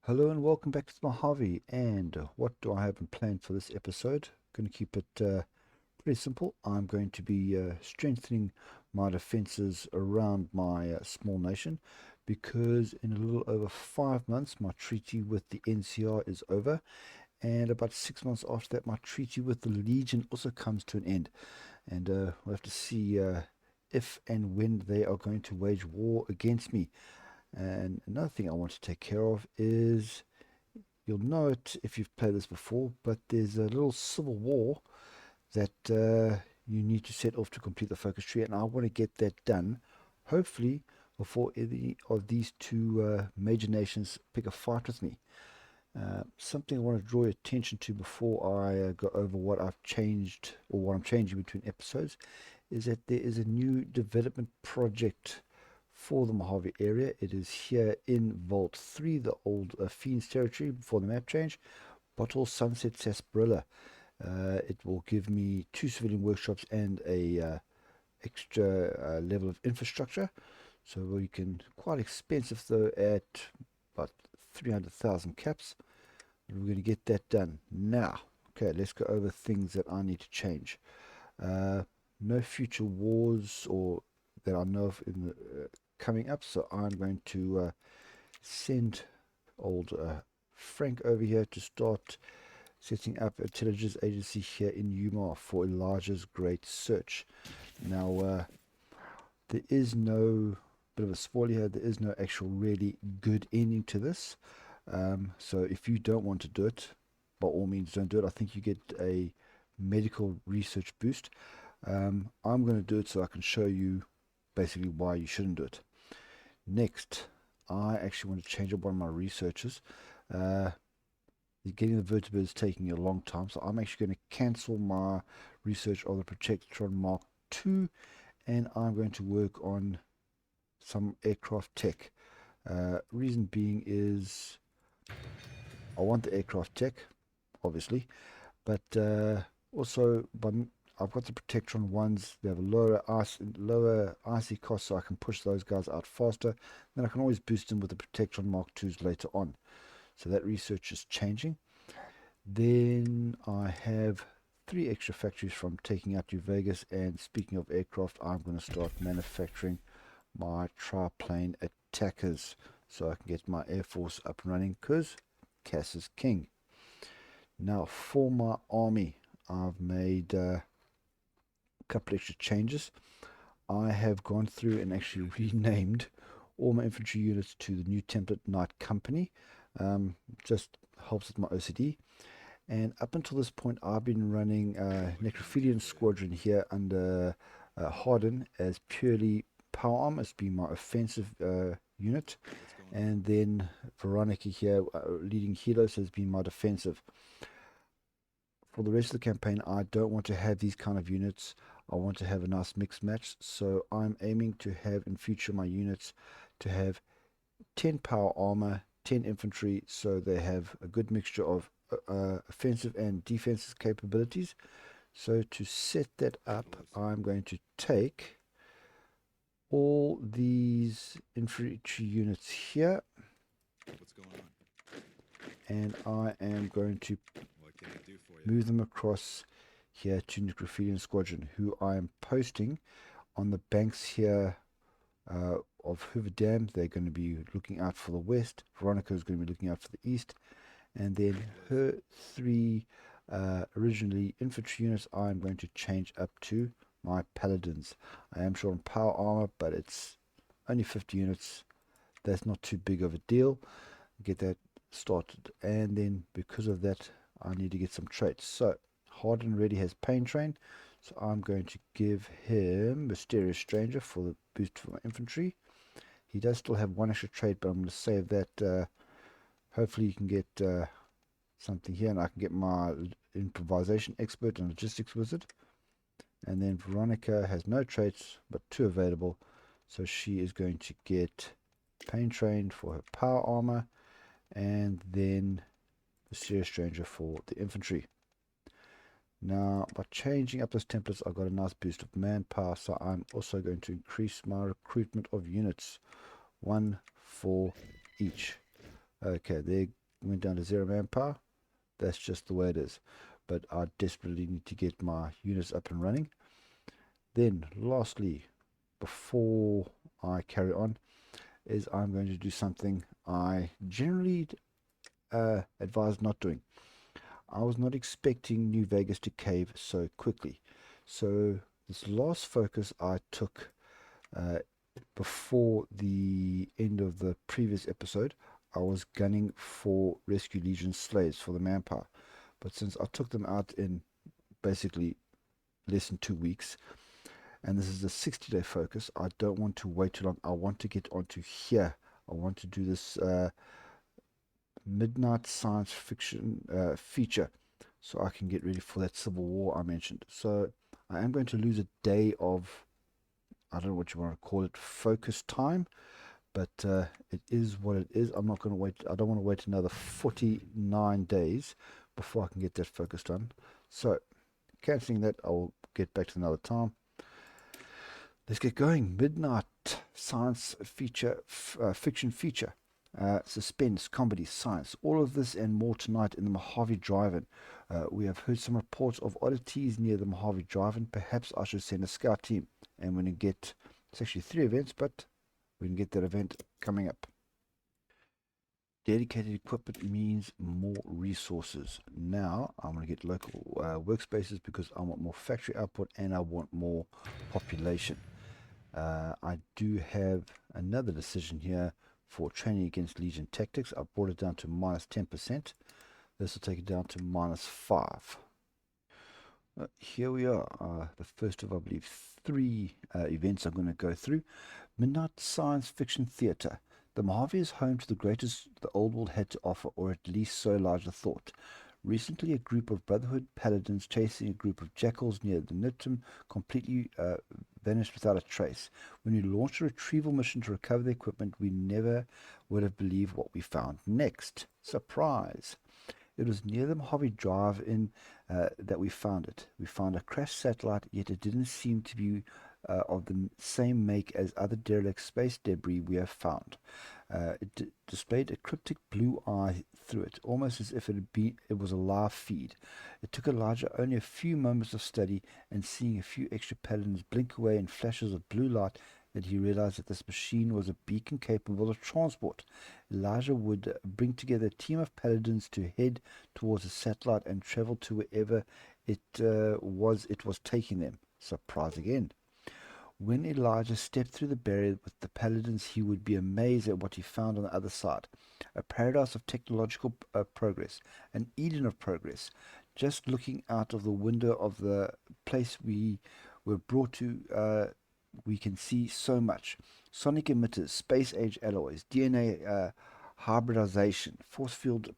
Hello and welcome back to the Mojave. And what do I have in plan for this episode? Going to keep it pretty simple. I'm going to be strengthening my defenses around my small nation because in a little over 5 months my treaty with the NCR is over, and about 6 months after that my treaty with the Legion also comes to an end. And we'll have to see if and when they are going to wage war against me. And another thing I want to take care of is, you'll know it if you've played this before, but there's a little civil war that you need to set off to complete the focus tree, and I want to get that done, hopefully before any of these two major nations pick a fight with me. Something I want to draw your attention to before I go over what I've changed or what I'm changing between episodes is that there is a new development project for the Mojave area. It is here in Vault 3, the old Fiends territory before the map change, Bottle Sunset Sarsaparilla. It will give me 2 civilian workshops and a extra level of infrastructure. So we can, quite expensive though, at about 300,000 caps. We're going to get that done now. Okay, let's go over things that I need to change. No future wars or that I know of in the coming up, so I'm going to send old Frank over here to start setting up an intelligence agency here in Yuma for Elijah's great search. Now, there is no, bit of a spoiler here, there is no actual really good ending to this. So if you don't want to do it, by all means don't do it. I think you get a medical research boost. I'm going to do it so I can show you basically why you shouldn't do it. Next, I actually want to change up one of my researches. Getting the vertebrae is taking a long time, so I'm actually going to cancel my research of the Protectron Mark II, and I'm going to work on some aircraft tech. Reason being is I want the aircraft tech, obviously, but also I've got the Protectron ones. They have a lower IC cost, so I can push those guys out faster. Then I can always boost them with the Protectron Mark IIs later on. So that research is changing. Then I have 3 extra factories from taking out New Vegas. And speaking of aircraft, I'm going to start manufacturing my triplane attackers so I can get my Air Force up and running, because Cass is king. Now for my army, I've made a couple extra changes. I have gone through and actually renamed all my infantry units to the new template Knight Company. Just helps with my OCD. And up until this point, I've been running Necrophilian Squadron here under Harden as purely power arm as being my offensive unit, and then Veronica here leading Helos has been my defensive. For the rest of the campaign, I don't want to have these kind of units. I want to have a nice mixed match, so I'm aiming to have in future my units to have 10 power armor, 10 infantry, so they have a good mixture of offensive and defensive capabilities. So to set that up, I'm going to take all these infantry units here, and I am going to move them across here to Necrophilian Squadron, who I am posting on the banks here of Hoover Dam. They're going to be looking out for the west. Veronica is going to be looking out for the east. And then her 3 originally infantry units I'm going to change up to my paladins. I am short on power armor, but it's only 50 units. That's not too big of a deal. Get that started. And then because of that, I need to get some traits. So Harden already has Pain Train, so I'm going to give him Mysterious Stranger for the boost for my infantry. He does still have 1 extra trait, but I'm going to save that. Hopefully you can get something here, and I can get my Improvisation Expert and Logistics Wizard. And then Veronica has no traits, but 2 available, so she is going to get Pain Train for her power armor, and then the Mysterious Stranger for the infantry. Now, by changing up those templates, I've got a nice boost of manpower, so I'm also going to increase my recruitment of units, 1 for each. Okay, they went down to 0 manpower. That's just the way it is. But I desperately need to get my units up and running. Then, lastly, before I carry on, is I'm going to do something I generally advise not doing. I was not expecting New Vegas to cave so quickly. So this last focus I took uh, before the end of the previous episode, I was gunning for Rescue Legion slaves for the manpower. But since I took them out in basically less than 2 weeks, and this is a 60-day focus, I don't want to wait too long. I want to get onto here. I want to do this midnight science fiction feature so I can get ready for that civil war I mentioned. So I am going to lose a day of, I don't know what you want to call it, focus time, but it is what it is. I'm not going to wait. I don't want to wait another 49 days before I can get that focus done. So cancelling that, I'll get back to another time. Let's get going. Midnight science feature, fiction feature. Suspense, comedy, science, all of this and more tonight in the Mojave Drive-In. We have heard some reports of oddities near the Mojave Drive-In. Perhaps I should send a scout team. And we're going to get, it's actually 3 events, but we can get that event coming up. Dedicated equipment means more resources. Now I'm going to get local workspaces because I want more factory output and I want more population. I do have another decision here for training against Legion tactics. I brought it down to minus 10%. This will take it down to -5. Here we are, the first of, I believe, 3 events I'm going to go through. Midnight Science Fiction Theatre. The Mojave is home to the greatest the old world had to offer, or at least so Elijah thought. Recently, a group of Brotherhood paladins chasing a group of jackals near the Niptum completely vanished without a trace. When we launched a retrieval mission to recover the equipment, we never would have believed what we found next. Surprise! It was near the Mojave Drive-In that we found it. We found a crashed satellite, yet it didn't seem to be of the same make as other derelict space debris we have found. It displayed a cryptic blue eye through it, almost as if it was a live feed. It took Elijah only a few moments of study and seeing a few extra paladins blink away in flashes of blue light that he realized that this machine was a beacon capable of transport. Elijah would bring together a team of paladins to head towards the satellite and travel to wherever it was taking them. Surprise again. When Elijah stepped through the barrier with the paladins, he would be amazed at what he found on the other side. A paradise of technological progress, an Eden of progress. Just looking out of the window of the place we were brought to, we can see so much. Sonic emitters, space-age alloys, DNA hybridization, force field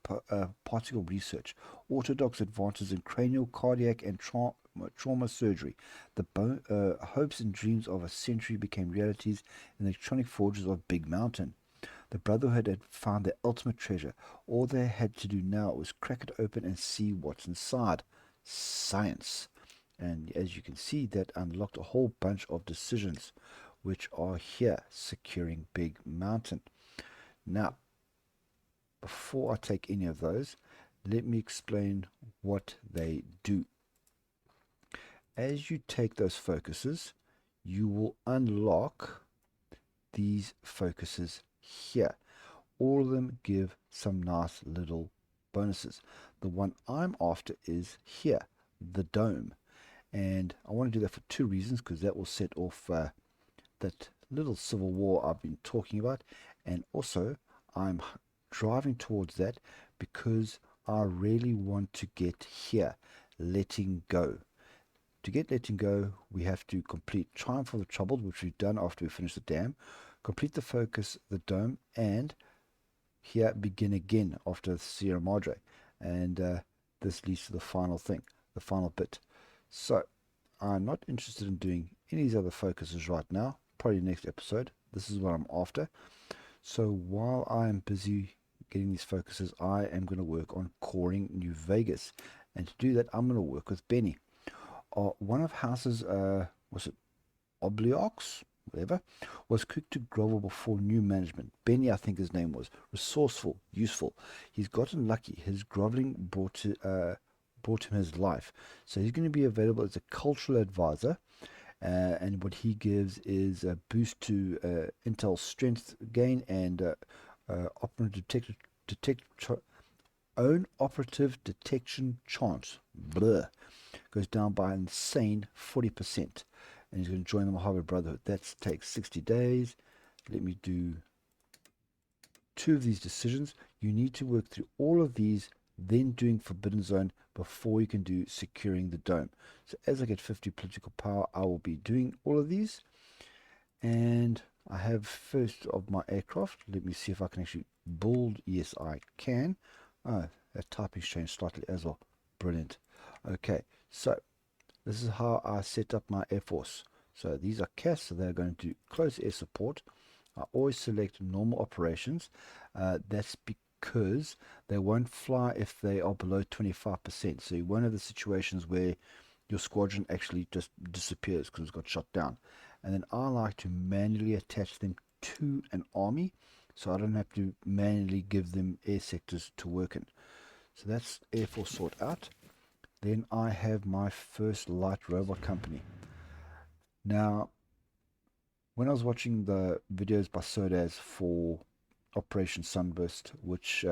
particle research, orthodox advances in cranial, cardiac, and trauma surgery. The hopes and dreams of a century became realities in the electronic forges of Big Mountain. The Brotherhood had found their ultimate treasure. All they had to do now was crack it open and see what's inside. Science. And as you can see, that unlocked a whole bunch of decisions, which are here, securing Big Mountain. Now, before I take any of those, let me explain what they do. As you take those focuses, you will unlock these focuses here. All of them give some nice little bonuses. The one I'm after is here, the dome. And I want to do that for 2 reasons, because that will set off that little civil war I've been talking about. And also, I'm driving towards that because I really want to get here, letting go. To get letting go, we have to complete Triumph of the Troubled, which we've done after we finish the dam, complete the focus, the dome, and here begin again after Sierra Madre. And this leads to the final thing, the final bit. So, I'm not interested in doing any of these other focuses right now, probably next episode. This is what I'm after. So while I am busy getting these focuses, I am going to work on coring New Vegas. And to do that, I'm going to work with Benny. One of House's, was it Obliox? whatever, was quick to grovel before new management. Benny, I think his name was. Resourceful, useful. He's gotten lucky. His groveling brought him his life. So he's going to be available as a cultural advisor. And what he gives is a boost to intel strength gain and operative own operative detection chance. Blah. Goes down by an insane 40%. And he's going to join the Mojave Brotherhood. That takes 60 days. Let me do 2 of these decisions. You need to work through all of these, then doing Forbidden Zone before you can do securing the dome. So as I get 50 political power, I will be doing all of these. And I have first of my aircraft. Let me see if I can actually build. Yes, I can. Oh, that typing's changed slightly as well. Brilliant. Okay, so this is how I set up my Air Force. So these are CAS, so they're going to do close air support. I always select normal operations. That's because they won't fly if they are below 25%. So you won't have the situations where your squadron actually just disappears because it's got shot down. And then I like to manually attach them to an army, so I don't have to manually give them air sectors to work in. So that's Air Force sort out. Then I have my first light robot company. Now, when I was watching the videos by Sodaz for Operation Sunburst, which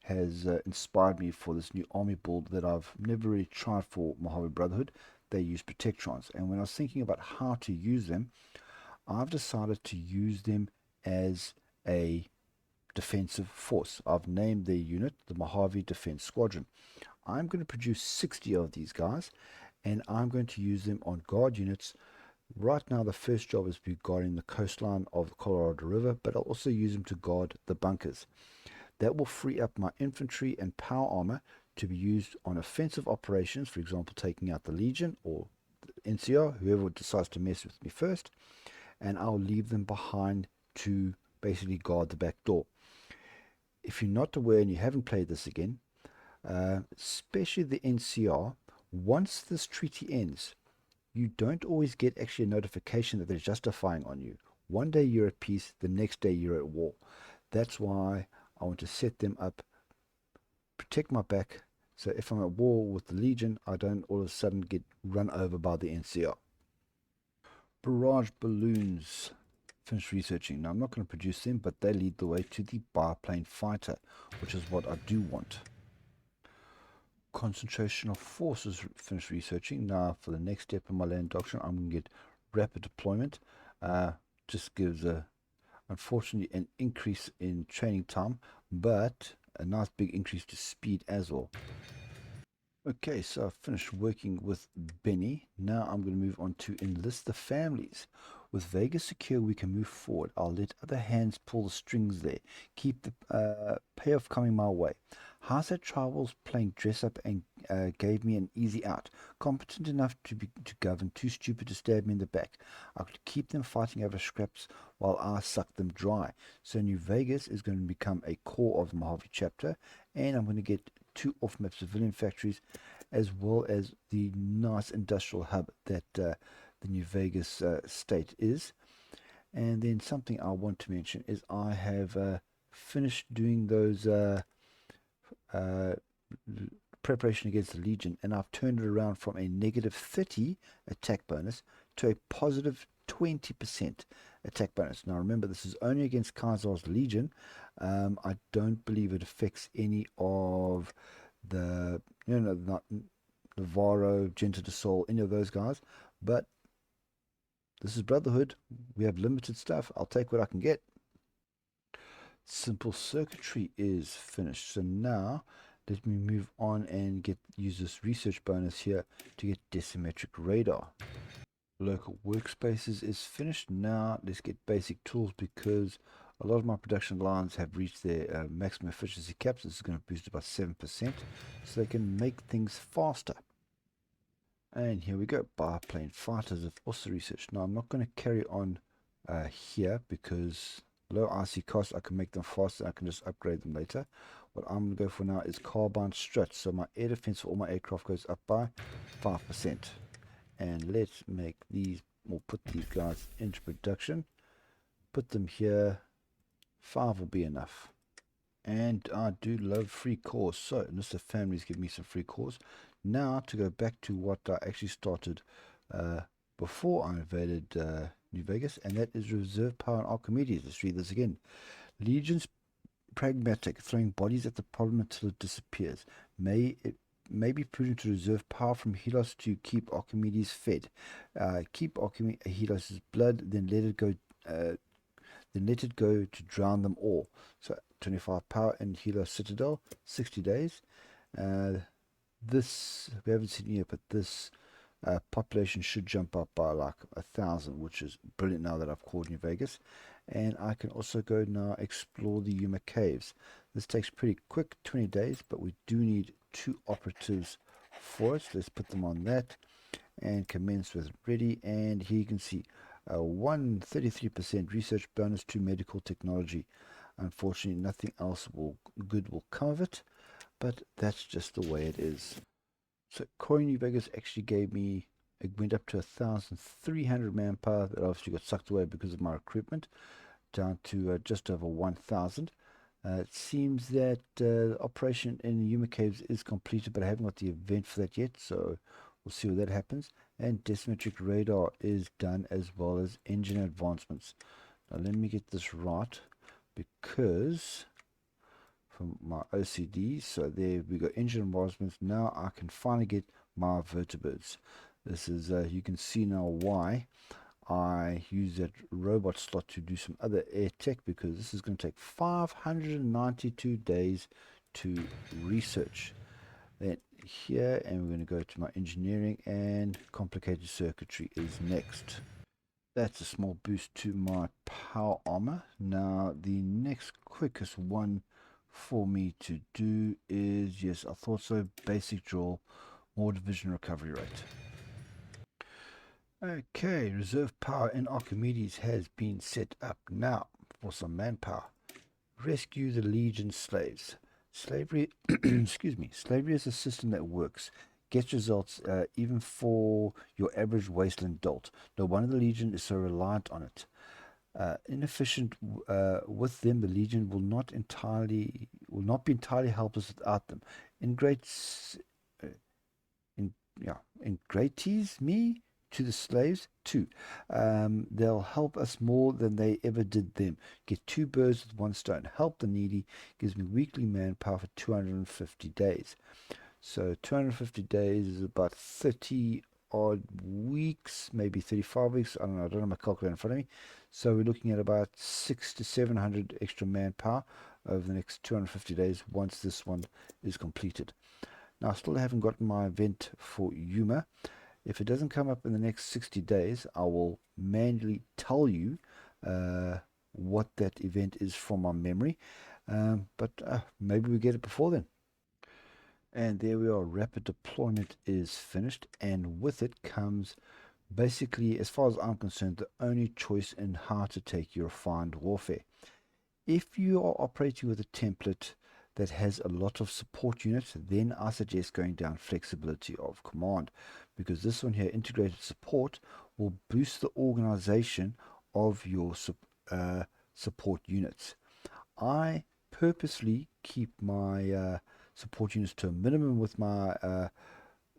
has inspired me for this new army build that I've never really tried for Mojave Brotherhood, they use Protectrons. And when I was thinking about how to use them, I've decided to use them as a defensive force. I've named their unit the Mojave Defense Squadron. I'm going to produce 60 of these guys, and I'm going to use them on guard units. Right now, the first job is to be guarding the coastline of the Colorado River, but I'll also use them to guard the bunkers. That will free up my infantry and power armor to be used on offensive operations, for example, taking out the Legion or the NCR, whoever decides to mess with me first, and I'll leave them behind to basically guard the back door. If you're not aware and you haven't played this again, especially the NCR, once this treaty ends, you don't always get actually a notification that they're justifying on you. One day you're at peace, the next day you're at war. That's why I want to set them up, protect my back, so if I'm at war with the Legion, I don't all of a sudden get run over by the NCR. Barrage balloons. Finish researching. Now I'm not going to produce them, but they lead the way to the biplane fighter, which is what I do want. Concentration of forces. Finish researching. Now for the next step in my land doctrine, I'm going to get rapid deployment. Just gives unfortunately an increase in training time, but a nice big increase to speed as well. Okay, so I've finished working with Benny. Now I'm going to move on to enlist the families. With Vegas secure, we can move forward. I'll let other hands pull the strings there. Keep the payoff coming my way. Hazard Travels playing dress up and gave me an easy out. Competent enough to govern, too stupid to stab me in the back. I could keep them fighting over scraps while I suck them dry. So New Vegas is going to become a core of the Mojave chapter, and I'm going to get 2 off-map civilian factories, as well as the nice industrial hub that the New Vegas state is. And then something I want to mention is I have finished doing those preparation against the Legion, and I've turned it around from a negative 30 attack bonus to a positive 20% attack bonus. Now remember, this is only against Kaiser's Legion. I don't believe it affects any of the, not Navarro, Genta de Sol, any of those guys, but this is Brotherhood. We have limited stuff. I'll take what I can get. Simple circuitry is finished. So now let me move on and use this research bonus here to get decimetric radar. Local workspaces is finished. Now let's get basic tools, because a lot of my production lines have reached their maximum efficiency caps. This is going to boost it by 7%, so they can make things faster. And here we go. Biplane fighters have also researched. Now I'm not going to carry on here because low IC costs, I can make them faster. I can just upgrade them later. What I'm going to go for now is carbine struts. So my air defense for all my aircraft goes up by 5%. And let's make these we'll put these guys into production. Put them here. 5 will be enough. And I do love free cores, so Mr. Families give me some free cores. Now to go back to what I actually started before I invaded New Vegas, and that is reserve power and Archimedes. Let's read this again. Legion's pragmatic, throwing bodies at the problem until it disappears. It may be prudent to reserve power from Helios to keep Archimedes fed. Keep Helios' blood, then let it go. Then let it go to drown them all. So 25 power in Helios Citadel, 60 days. This we haven't seen yet, but this population should jump up by like 1,000, which is brilliant now that I've called New Vegas. And I can also go now explore the Yuma caves. This takes pretty quick, 20 days, but we do need 2 operatives for it. So let's put them on that and commence with ready. And here you can see a 133% research bonus to medical technology. Unfortunately, nothing else good will come of it, but that's just the way it is. So Coin New Vegas actually gave me, it went up to 1,300 manpower. That obviously got sucked away because of my recruitment, down to just over 1,000. It seems that the operation in the Yuma Caves is completed, but I haven't got the event for that yet, so we'll see what that happens. And decimetric radar is done, as well as engine advancements. Now let me get this right, because from my OCD, so there we go, engine advancements. Now I can finally get my vertibirds. This is, you can see now why I use that robot slot to do some other air tech, because this is going to take 592 days to research. Then here, and we're going to go to my engineering, and complicated circuitry is next. That's a small boost to my power armor. Now the next quickest one for me to do is, yes, I thought so, basic drill, more division recovery rate. Okay, reserve power in Archimedes has been set up. Now for some manpower. Rescue the Legion slaves. Slavery, excuse me, slavery is a system that works, gets results even for your average wasteland dolt. No wonder the Legion is so reliant on it. Inefficient with them, the Legion will not be entirely helpless without them. Ingrates me to the slaves too. They'll help us more than they ever did them. Get 2 birds with 1 stone. Help the needy. Gives me weekly manpower for 250 days. So 250 days is about 30 odd weeks, maybe 35 weeks. I don't know. I don't have my calculator in front of me. So we're looking at about 600 to 700 extra manpower over the next 250 days once this one is completed. Now I still haven't gotten my event for Yuma. If it doesn't come up in the next 60 days, I will manually tell you what that event is from my memory. But maybe we get it before then. And there we are. Rapid deployment is finished. And with it comes, basically, as far as I'm concerned, the only choice in how to take your refined warfare. If you are operating with a template that has a lot of support units, then I suggest going down flexibility of command, because this one here, integrated support, will boost the organization of your support units. I purposely keep my support units to a minimum with my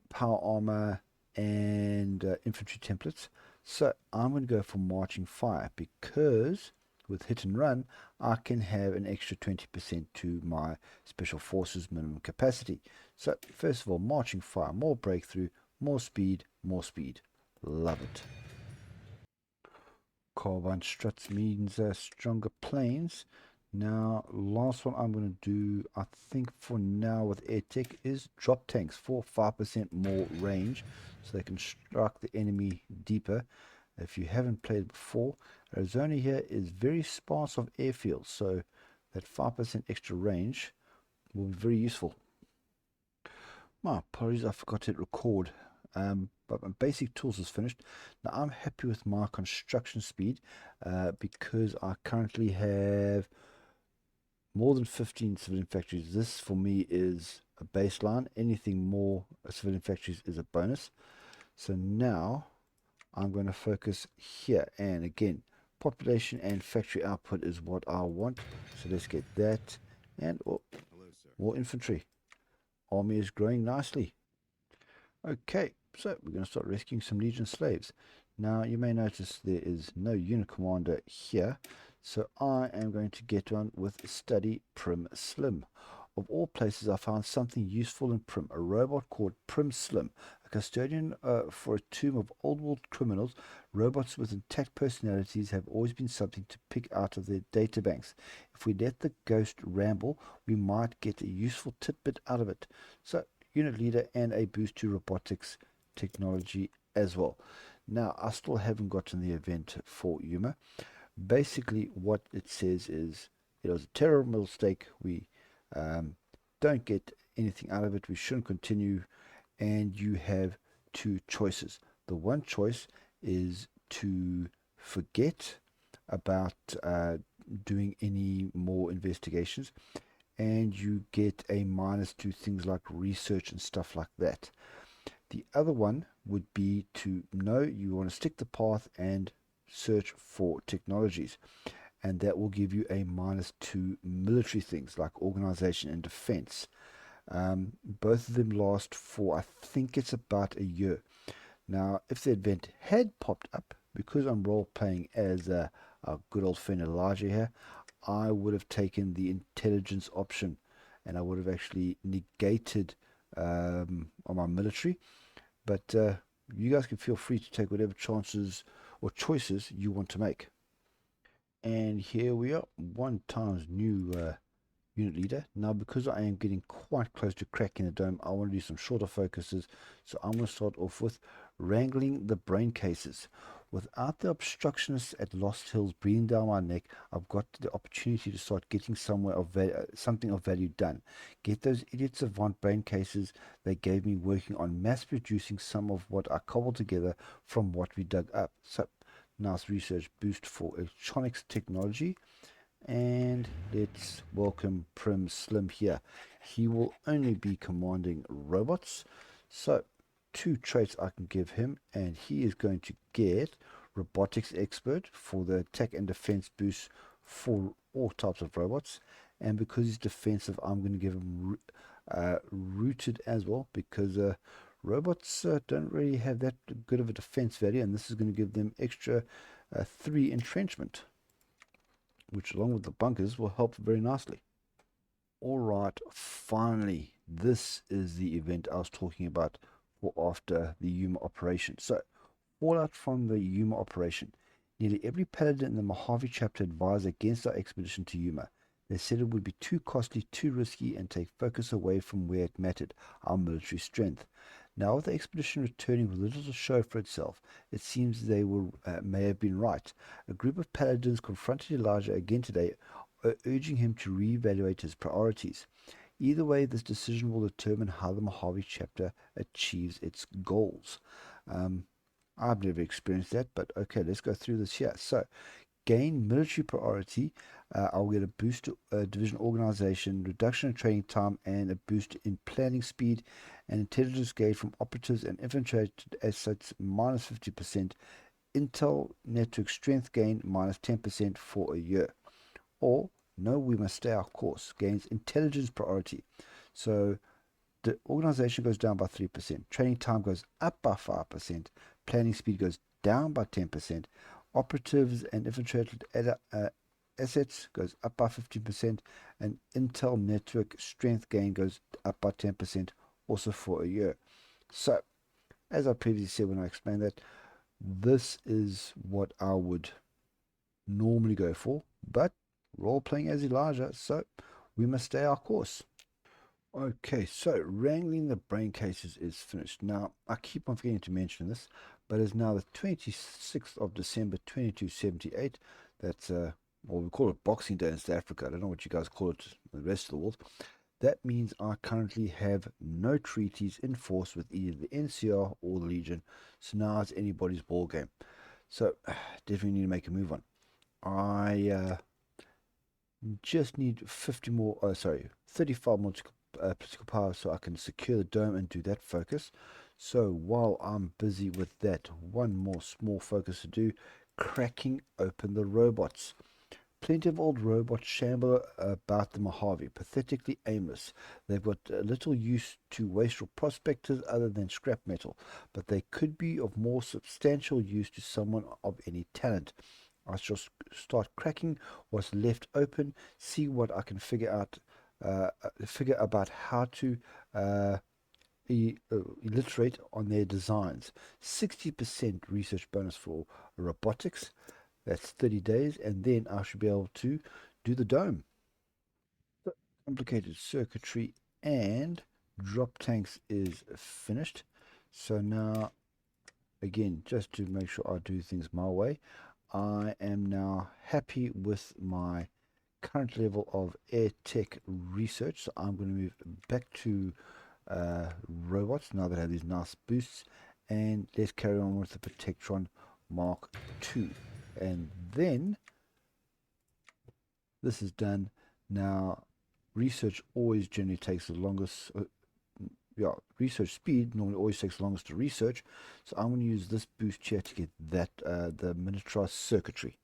power armor and infantry templates. So I'm going to go for marching fire, because with hit and run, I can have an extra 20% to my special forces minimum capacity. So first of all, marching fire, more breakthrough, more speed, more speed. Love it. Carbine struts means stronger planes. Now, last one I'm going to do, I think for now with air tech, is drop tanks for 5% more range, so they can strike the enemy deeper. If you haven't played before, Arizona here is very sparse of airfields, so that 5% extra range will be very useful. My apologies, I forgot to hit record. But my basic tools is finished. Now I'm happy with my construction speed because I currently have more than 15 civilian factories. This for me is a baseline. Anything more civilian factories is a bonus. So now I'm going to focus here. And again, population and factory output is what I want. So let's get that. And oh, more infantry. Army is growing nicely. Okay, so we're going to start rescuing some Legion slaves. Now, you may notice there is no unit commander here, so I am going to get on with Study Prim Slim. Of all places, I found something useful in Prim, a robot called Prim Slim, a custodian for a tomb of old world criminals. Robots with intact personalities have always been something to pick out of their databanks. If we let the ghost ramble, we might get a useful tidbit out of it. So, unit leader and a boost to robotics technology as well. Now, I still haven't gotten the event for Yuma. Basically, what it says is it was a terrible mistake. We don't get anything out of it. We shouldn't continue. And you have two choices. The one choice is to forget about doing any more investigations, and you get a minus to things like research and stuff like that. The other one would be to know you want to stick the path and search for technologies, and that will give you a minus to military things like organization and defense. Both of them last for, I think it's about a year. Now, if the event had popped up, because I'm role playing as a good old friend Elijah here, I would have taken the intelligence option, and I would have actually negated on my military. But you guys can feel free to take whatever chances or choices you want to make. And here we are, 1 times new unit leader. Now, because I am getting quite close to cracking the dome, I want to do some shorter focuses. So I'm going to start off with wrangling the brain cases. Without the obstructionists at Lost Hills breathing down my neck, I've got the opportunity to start getting something of value done. Get those idiot savant brain cases they gave me working on mass producing some of what I cobbled together from what we dug up. So, nice research boost for electronics technology. And let's welcome Prim Slim here. He will only be commanding robots. So, 2 traits I can give him, and he is going to get robotics expert for the attack and defense boost for all types of robots. And because he's defensive, I'm going to give him rooted as well, because robots don't really have that good of a defense value, and this is going to give them extra 3 entrenchment, which along with the bunkers will help very nicely. Alright, finally, this is the event I was talking about for after the Yuma Operation. So, fallout from the Yuma Operation. Nearly every paladin in the Mojave chapter advised against our expedition to Yuma. They said it would be too costly, too risky, and take focus away from where it mattered, our military strength. Now, with the expedition returning with little to show for itself, it seems they may have been right. A group of paladins confronted Elijah again today, urging him to reevaluate his priorities. Either way, this decision will determine how the Mojave chapter achieves its goals. I've never experienced that, but okay, let's go through this here. So, gain military priority. I'll get a boost to division organization, reduction in training time, and a boost in planning speed, and intelligence gain from operatives and infantry assets minus 50%, intel network strength gain minus 10% for a year. Or, no, we must stay our course, gains intelligence priority. So, the organization goes down by 3%, training time goes up by 5%, planning speed goes down by 10%, operatives and infiltrated assets goes up by 15%, and intel network strength gain goes up by 10%, also for a year. So, as I previously said when I explained that, this is what I would normally go for, but role playing as Elijah, so we must stay our course. Okay, so wrangling the brain cases is finished. Now, I keep on forgetting to mention this, but it's now the 26th of December 2278. That's, well, we call it Boxing Day in South Africa. I don't know what you guys call it in the rest of the world. That means I currently have no treaties in force with either the NCR or the Legion, so now it's anybody's ball game. So, definitely need to make a move on. I just need 35 more political power so I can secure the dome and do that focus. So while I'm busy with that, one more small focus to do, cracking open the robots. Plenty of old robots shamble about the Mojave, pathetically aimless. They've got little use to wastrel prospectors other than scrap metal, but they could be of more substantial use to someone of any talent. I shall start cracking what's left open, see what I can figure about how to uh, illiterate on their designs. 60% research bonus for robotics. That's 30 days, and then I should be able to do the dome. Complicated circuitry and drop tanks is finished. So now, again, just to make sure I do things my way, I am now happy with my current level of air tech research. So I'm going to move back to robots now that I have these nice boosts, and let's carry on with the Protectron Mark II. And then this is done. Now, research always generally takes the longest. Research speed normally always takes the longest to research. So I'm going to use this boost here to get that the miniaturized circuitry.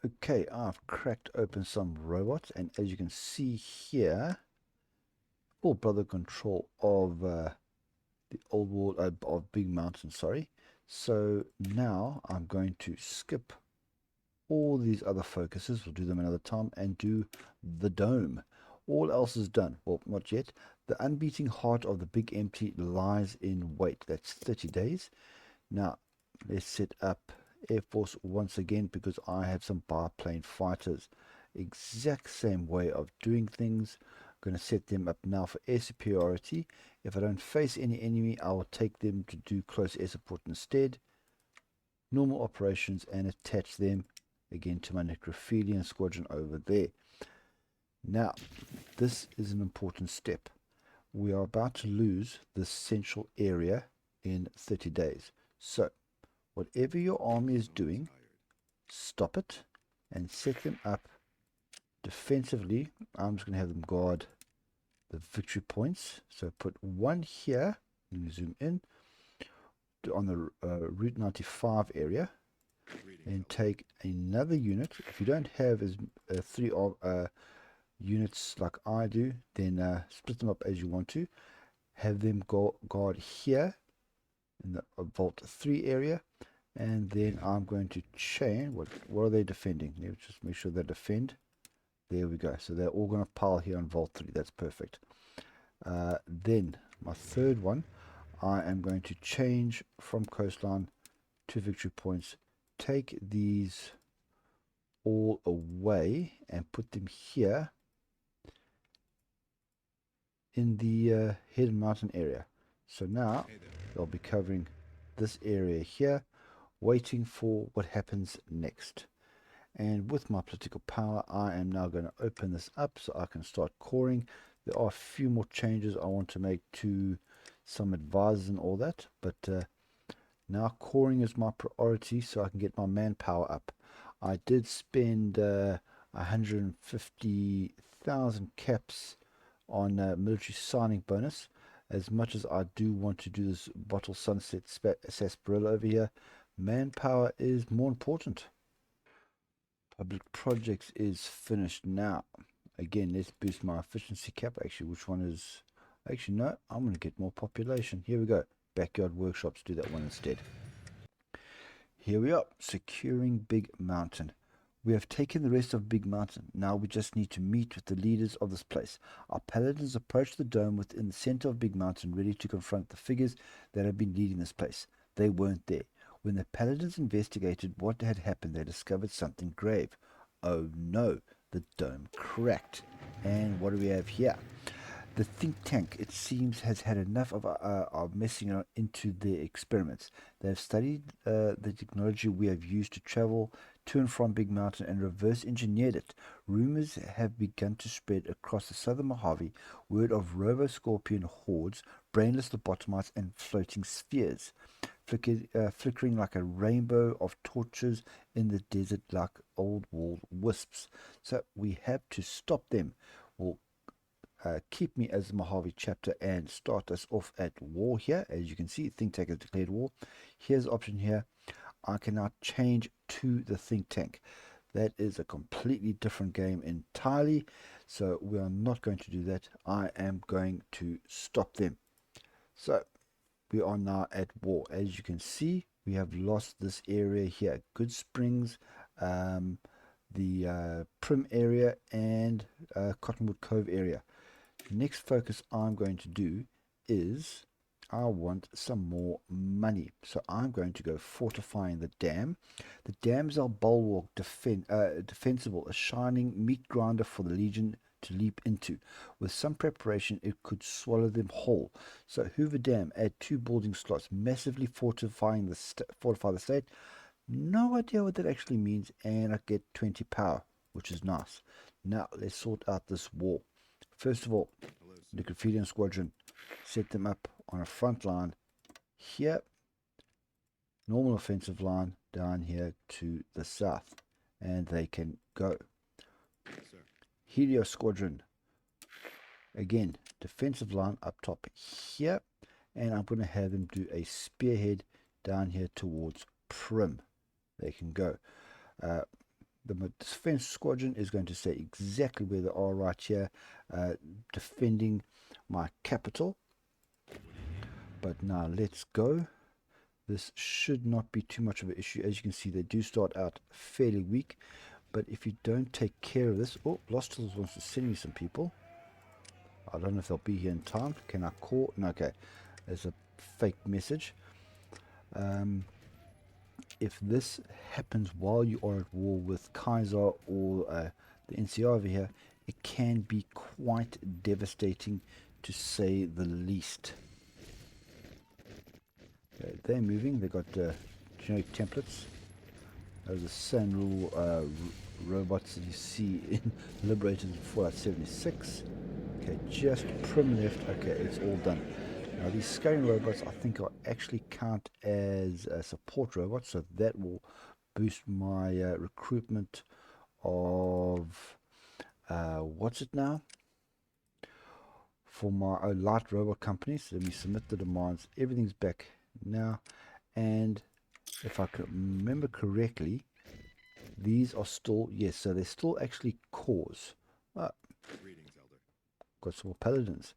Okay, I've cracked open some robots, and as you can see here, full brother control of the old world of Big Mountain. Sorry. So now I'm going to skip all these other focuses, we'll do them another time, and do the dome. All else is done. Well, not yet. The unbeating heart of the big empty lies in wait. That's 30 days. Now, let's set up Airforce once again because I have some biplane fighters. Exact same way of doing things. I'm going to set them up now for air superiority. If I don't face any enemy, I will take them to do close air support instead. Normal operations and attach them again to my necrophilian squadron over there. Now, this is an important step. We are about to lose this central area in 30 days. So, whatever your army is doing, stop it and set them up defensively. I'm just going to have them guard the victory points. So put one here, let me zoom in, on the Route 95 area, and take another unit. If you don't have as three units like I do, then split them up as you want to. Have them guard here in the Vault 3 area, and then I'm going to chain. What are they defending? Let me just make sure they defend. There we go. So they're all going to pile here on Vault 3. That's perfect. Then my third one, I am going to change from coastline to victory points. Take these all away and put them here in the hidden mountain area. So now they'll be covering this area here, waiting for what happens next. And with my political power, I am now going to open this up so I can start coring. There are a few more changes I want to make to some advisors and all that, but now coring is my priority so I can get my manpower up. I did spend 150,000 caps on military signing bonus. As much as I do want to do this Bottle Sunset Sarsaparilla over here, manpower is more important. Public projects is finished now. Again, let's boost my efficiency cap. Actually, which one is... Actually, no, I'm going to get more population. Here we go. Backyard workshops, do that one instead. Here we are, securing Big Mountain. We have taken the rest of Big Mountain. Now we just need to meet with the leaders of this place. Our paladins approach the dome within the center of Big Mountain, ready to confront the figures that have been leading this place. They weren't there. When the paladins investigated what had happened, they discovered something grave. Oh no, the dome cracked. And what do we have here? The think tank, it seems, has had enough of messing into their experiments. They have studied the technology we have used to travel to and from Big Mountain and reverse engineered it. Rumors have begun to spread across the southern Mojave, word of robo-scorpion hordes, brainless lobotomites, and floating spheres, flickering like a rainbow of torches in the desert like old world wisps. So we have to stop them. Well, keep me as the Mojave chapter and start us off at war here. As you can see, think tank has declared war. Here's the option here. I can now change to the think tank. That is a completely different game entirely, so we are not going to do that. I am going to stop them. So we are now at war. As you can see, we have lost this area here, Good Springs, the Prim area, and Cottonwood Cove area. Next focus I'm going to do is I want some more money. So I'm going to go fortifying the dam. The dams are bulwark defensible, a shining meat grinder for the Legion to leap into. With some preparation, it could swallow them whole. So Hoover Dam, add 2 building slots, massively fortify the state. No idea what that actually means, and I get 20 power, which is nice. Now let's sort out this war. First of all, the Graffitian Squadron, set them up on a front line here, normal offensive line down here to the south, and they can go. Helio Squadron, again, defensive line up top here, and I'm going to have them do a spearhead down here towards Prim. They can go. The defense squadron is going to stay exactly where they are right here, defending my capital. But now let's go. This should not be too much of an issue. As you can see, they do start out fairly weak, but if you don't take care of this... Oh, Lost Hills wants to send me some people. I don't know if they'll be here in time. Can I call? No, okay. There's a fake message. If this happens while you are at war with Kaiser or the NCR over here, it can be quite devastating, to say the least. Okay, they're moving. They've got generic templates. Those are same rule robots that you see in Liberated in Fallout 76. Okay, just Prim left. Okay, it's all done. Now these scouting robots I think are actually count as support robots, so that will boost my recruitment of what's it now? For my light robot companies. So let me submit the demands. Everything's back now, and if I can remember correctly, these are still, yes, so they're still actually cores. Greetings, Elder. Got some more paladins.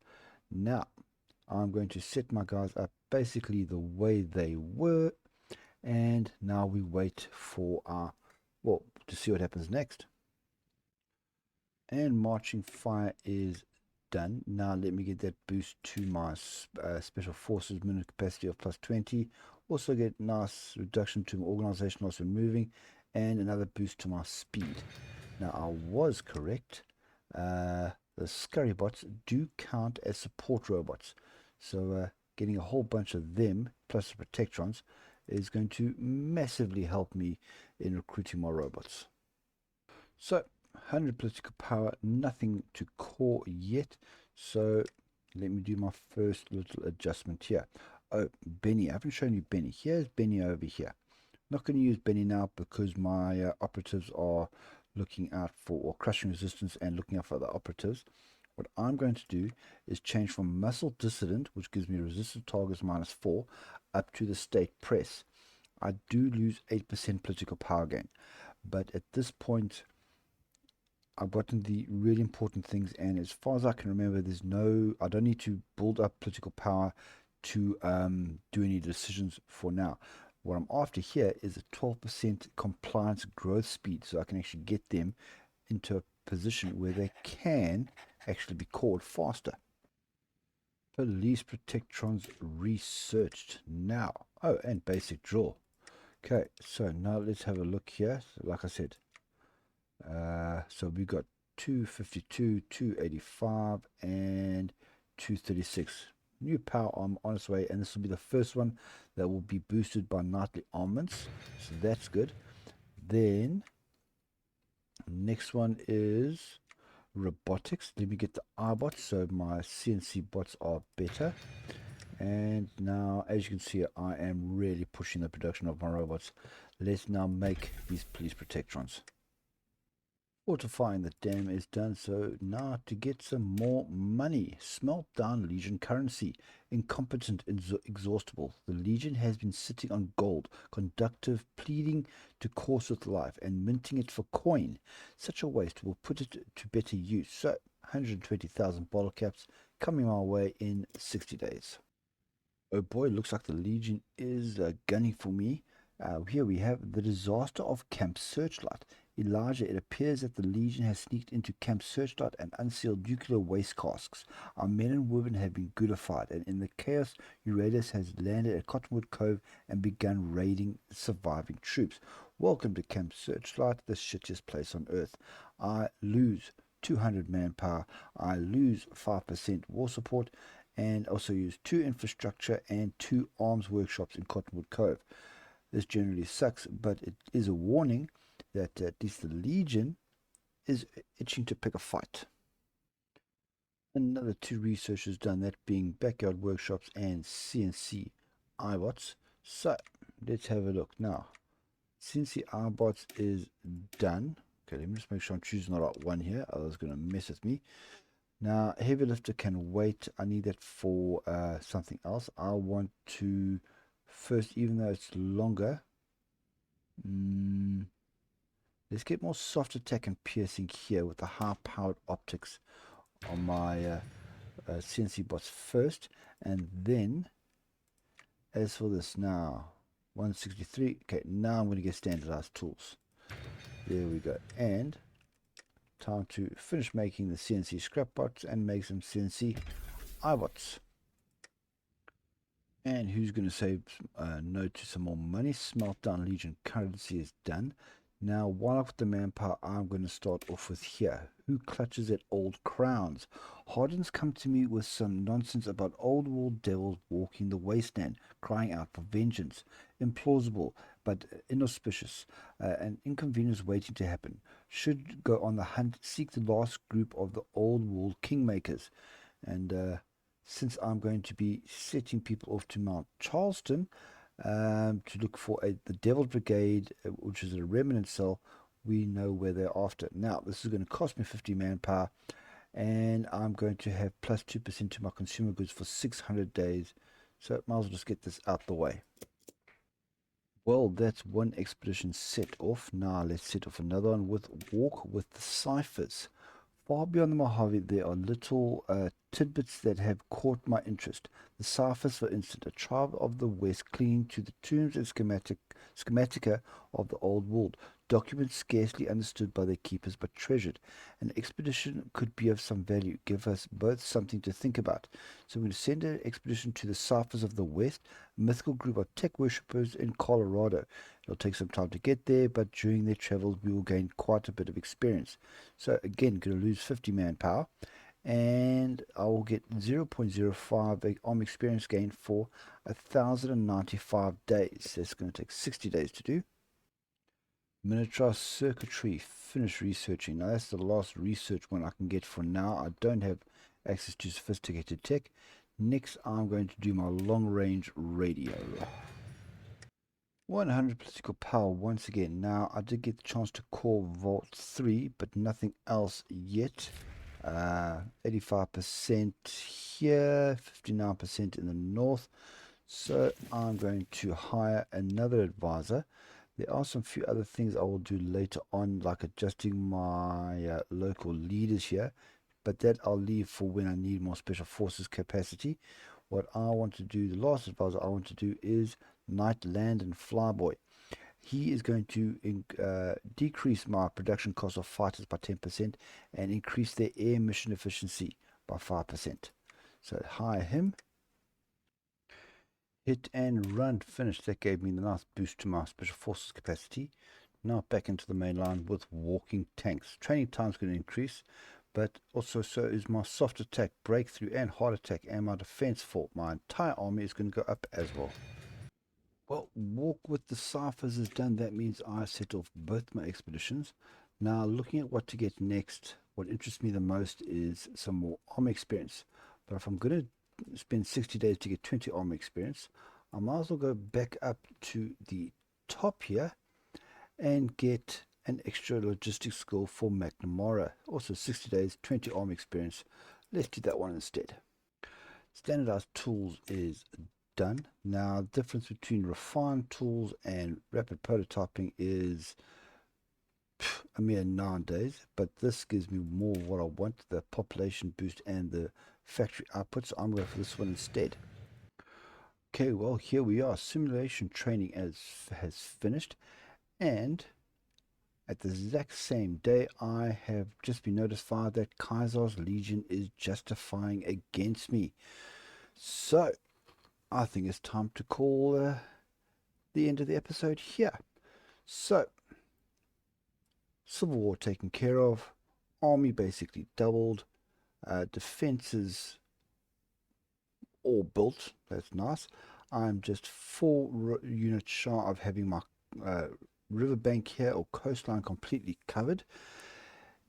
Now I'm going to set my guys up basically the way they were, and now we wait for our, well, to see what happens next. And marching fire is done. Now let me get that boost to my special forces minute capacity of +20. Also get nice reduction to my organization loss when moving, and another boost to my speed. Now I was correct. The scurry bots do count as support robots. So getting a whole bunch of them, plus the Protectrons, is going to massively help me in recruiting more robots. So, 100 political power, nothing to core yet. So, let me do my first little adjustment here. Oh, Benny. I haven't shown you Benny. Here's Benny over here. Not going to use Benny now because my operatives are looking out for, or crushing resistance and looking out for the operatives. What I'm going to do is change from muscle dissident, which gives me resistance targets -4, up to the state press. I do lose 8% political power gain, but at this point I've gotten the really important things, and as far as I can remember, I don't need to build up political power to do any decisions for now. What I'm after here is a 12% compliance growth speed, so I can actually get them into a position where they can actually be called faster. Police Protectrons researched now. Oh, and basic drill. Okay, so now let's have a look here. So like I said, so we got 252, 285, and 236. New power arm on its way, and this will be the first one that will be boosted by nightly armaments. So that's good. Then next one is robotics. Let me get the iBots so my CNC bots are better. And now, as you can see, I am really pushing the production of my robots. Let's now make these police protectrons. Fortifying the dam is done, so now to get some more money. Smelt down Legion currency. Incompetent, exhaustible. The Legion has been sitting on gold, conductive, pleading to course with life, and minting it for coin. Such a waste will put it to better use. So, 120,000 bottle caps coming my way in 60 days. Oh boy, looks like the Legion is gunning for me. Here we have the disaster of Camp Searchlight. Elijah, it appears that the Legion has sneaked into Camp Searchlight and unsealed nuclear waste casks. Our men and women have been goodified, and in the chaos, Uranus has landed at Cottonwood Cove and begun raiding surviving troops. Welcome to Camp Searchlight, the shittiest place on Earth. I lose 200 manpower. I lose 5% war support, and also use 2 infrastructure and 2 arms workshops in Cottonwood Cove. This generally sucks, but it is a warning that at least the Legion is itching to pick a fight. Another 2 researchers done, that being backyard workshops and CNC iBots. So let's have a look now. CNC iBots is done. Okay, let me just make sure I'm choosing the right one here. Otherwise, going to mess with me. Now, heavy lifter can wait. I need that for something else. I want to first, even though it's longer, let's get more soft attack and piercing here with the high-powered optics on my CNC bots first. And then, as for this now, 163. Okay, now I'm going to get standardized tools. There we go. And time to finish making the CNC scrap bots and make some CNC iBots. And who's going to say no to some more money? Smelt down Legion currency is done. Now, while I've got the manpower, I'm going to start off with here. Who clutches at old crowns? Hardens come to me with some nonsense about old world devils walking the wasteland, crying out for vengeance. Implausible, but inauspicious, and inconvenience waiting to happen. Should go on the hunt, seek the last group of the old world kingmakers. And since I'm going to be setting people off to Mount Charleston, to look for the Devil's Brigade, which is a remnant cell, we know where they're after. Now, this is going to cost me 50 manpower, and I'm going to have plus 2% to my consumer goods for 600 days. So might as well just get this out the way. Well, that's one expedition set off. Now let's set off another one with Walk with the Ciphers. Far beyond the Mojave, there are little tidbits that have caught my interest. The Ciphers, for instance, a tribe of the West clinging to the tombs and schematica of the old world, documents scarcely understood by their keepers but treasured. An expedition could be of some value, give us both something to think about. So I'm going to send an expedition to the Ciphers of the West, a mythical group of tech worshippers in Colorado. It'll take some time to get there, but during their travels we will gain quite a bit of experience. So again, going to lose 50 manpower, and I will get 0.05 arm experience gain for 1,095 days. That's going to take 60 days to do. Miniature circuitry, finish researching. Now that's the last research one I can get for now. I don't have access to sophisticated tech. Next, I'm going to do my long-range radio. 100 political power once again. Now, I did get the chance to call Vault 3, but nothing else yet. 85% here, 59% in the north. So I'm going to hire another advisor. There are some few other things I will do later on, like adjusting my local leaders here, but that I'll leave for when I need more special forces capacity. What I want to do, the last advisor I want to do, is Night Land and Flyboy. He is going to decrease my production cost of fighters by 10% and increase their air mission efficiency by 5%. So hire him. Hit and run, finished. That gave me the nice boost to my special forces capacity. Now back into the main line with walking tanks. Training time is going to increase, but also so is my soft attack, breakthrough, and hard attack, and my defense for my entire army is going to go up as well. Well, Walk with the Ciphers is done. That means I set off both my expeditions. Now, looking at what to get next, what interests me the most is some more army experience. But if I'm going to spend 60 days to get 20 army experience, I might as well go back up to the top here and get an extra logistics skill for McNamara. Also 60 days, 20 arm experience. Let's do that one instead. Standardized tools is done. Now, the difference between refined tools and rapid prototyping is a mere 9 days, but this gives me more of what I want, the population boost and the factory output, so I'm going for this one instead. Okay, well, here we are. Simulation training has finished, and at the exact same day, I have just been notified that Kaiser's Legion is justifying against me. So, I think it's time to call the end of the episode here. So, Civil War taken care of, army basically doubled, defenses all built, that's nice. I'm just 4 units shy of having my riverbank here or coastline completely covered,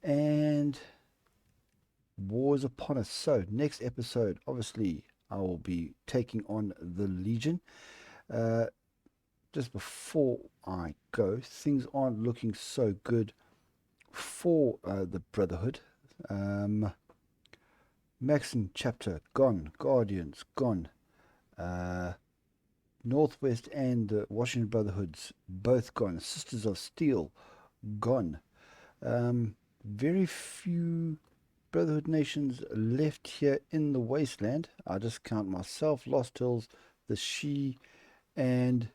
and war is upon us. So next episode, obviously I will be taking on the Legion. Just before I go, things aren't looking so good for the Brotherhood. Maxim chapter gone, Guardians gone, Northwest and Washington Brotherhoods both gone, Sisters of Steel gone. Very few Brotherhood nations left here in the wasteland. I just count myself, Lost Hills, the She, and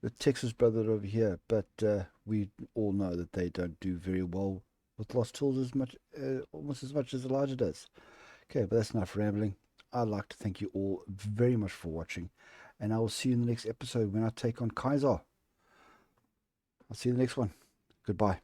the Texas Brotherhood over here. But we all know that they don't do very well with Lost Hills as much, almost as much as Elijah does. Okay, but that's enough rambling. I'd like to thank you all very much for watching, and I will see you in the next episode when I take on Kaiser. I'll see you in the next one. Goodbye.